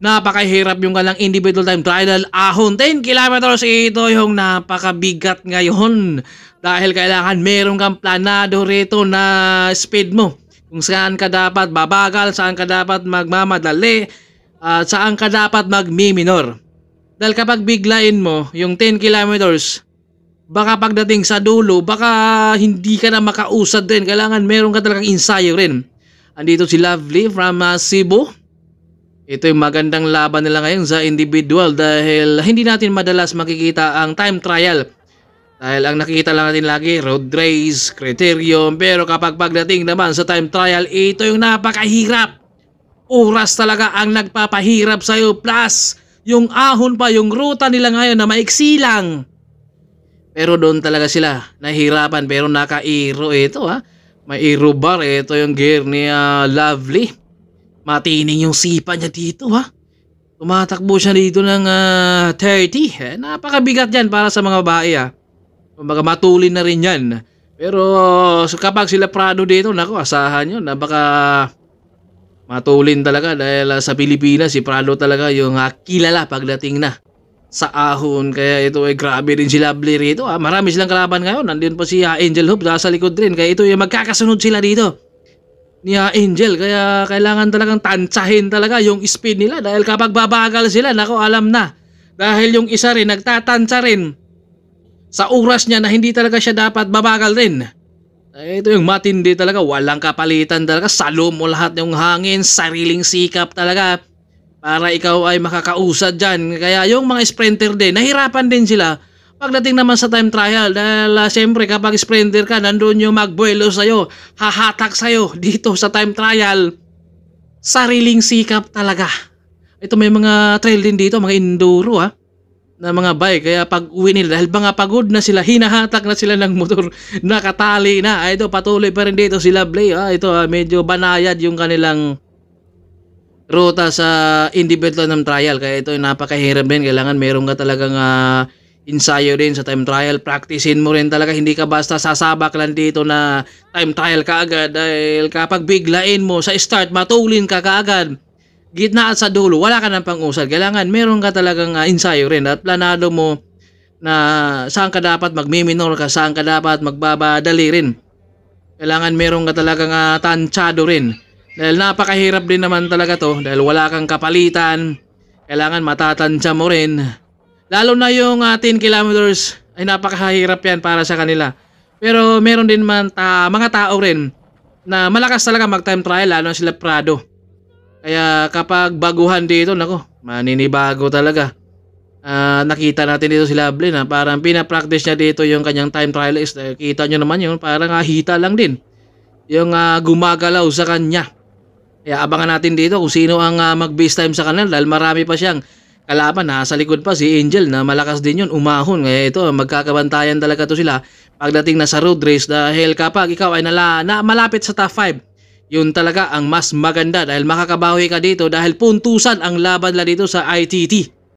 Napakahirap yung kanilang individual time trial. Ahon 10 kilometers, ito yung napakabigat ngayon. Dahil kailangan meron kang planado rito na speed mo. Kung saan ka dapat babagal, saan ka dapat magmamadali, at saan ka dapat magmiminor. Dahil kapag biglain mo yung 10 kilometers, baka pagdating sa dulo, baka hindi ka na makausad din. Kailangan meron ka talagang ensayo rin. Andito si Lovely from Cebu. Ito yung magandang laban nila ngayon sa individual dahil hindi natin madalas makikita ang time trial. Dahil ang nakikita lang natin lagi, road race, criterium. Pero kapag pagdating naman sa time trial, ito yung napakahirap. Oras talaga ang nagpapahirap sa'yo. Plus, yung ahon pa, yung ruta nila ngayon na maiksi lang. Pero doon talaga sila nahihirapan. Pero naka-aero ito ha. May aero bar. Ito yung gear ni Lovely. Matining yung sipa niya dito ha. Tumatakbo siya dito ng 30. Napakabigat yan para sa mga babae ha. Kumbaga matulin na rin yan. Pero so kapag sila Prado dito, naku, asahan nyo na baka matulin talaga dahil sa Pilipinas si Prado talaga yung kilala pagdating na sa ahon. Kaya ito ay grabe rin si Lovely rito. Marami silang kalaban ngayon. Nandun pa si Angel Hope sa likod rin. Kaya ito yung magkakasunod sila dito ni Angel. Kaya kailangan talagang tantsahin talaga yung speed nila. Dahil kapag babagal sila, naku, alam na. Dahil yung isa rin nagtatantsa rin sa oras niya na hindi talaga siya dapat babagal rin. Ito yung matindi talaga. Walang kapalitan talaga. Salo mo lahat yung hangin. Sariling sikap talaga. Para ikaw ay makakausad dyan. Kaya yung mga sprinter din, nahirapan din sila. Pagdating naman sa time trial. Dahil siyempre kapag sprinter ka, nandun yung magbuelo sa'yo. Hahatak sa'yo dito sa time trial. Sariling sikap talaga. Ito may mga trail din dito. Mga enduro na mga bike. Kaya pag uwi nila, dahil mga pagod na sila, hinahatak na sila ng motor, nakatali na. Ito patuloy pa rin dito si Lovely. Ito medyo banayad yung kanilang ruta sa individual ng trial. Kaya ito napakahirap din. Kailangan meron ka talagang ensayo din sa time trial. Practicein mo rin talaga. Hindi ka basta sasabak lang dito na time trial kaagad. Dahil kapag biglain mo sa start, matulin ka kaagad. Gitna at sa dulo, wala ka ng pang-usad. Kailangan meron ka talagang ensayo rin at planado mo na saan ka dapat magmiminor ka, saan ka dapat magbabadali rin. Kailangan meron ka talagang tansyado rin. Dahil napakahirap din naman talaga to dahil wala kang kapalitan. Kailangan matatansya mo rin. Lalo na yung 10 kilometers ay napakahirap yan para sa kanila. Pero meron din man mga tao rin na malakas talaga mag-time trial, lalo na sila Prado. Kaya kapag baguhan dito, nako, maninibago talaga. Nakita natin dito si Lovely na parang pinapractice niya dito yung kanyang time trial is. Kita nyo naman yun, parang hita lang din. Yung gumagalaw sa kanya. Kaya abangan natin dito kung sino ang mag-base time sa kanila dahil marami pa siyang kalaban. Sa likod pa si Angel na malakas din yun, umahon. Kaya ito, magkakabantayan talaga to sila pagdating na sa road race dahil kapag ikaw ay malapit sa top 5, yun talaga ang mas maganda dahil makakabawi ka dito dahil puntusan ang laban la dito sa ITT.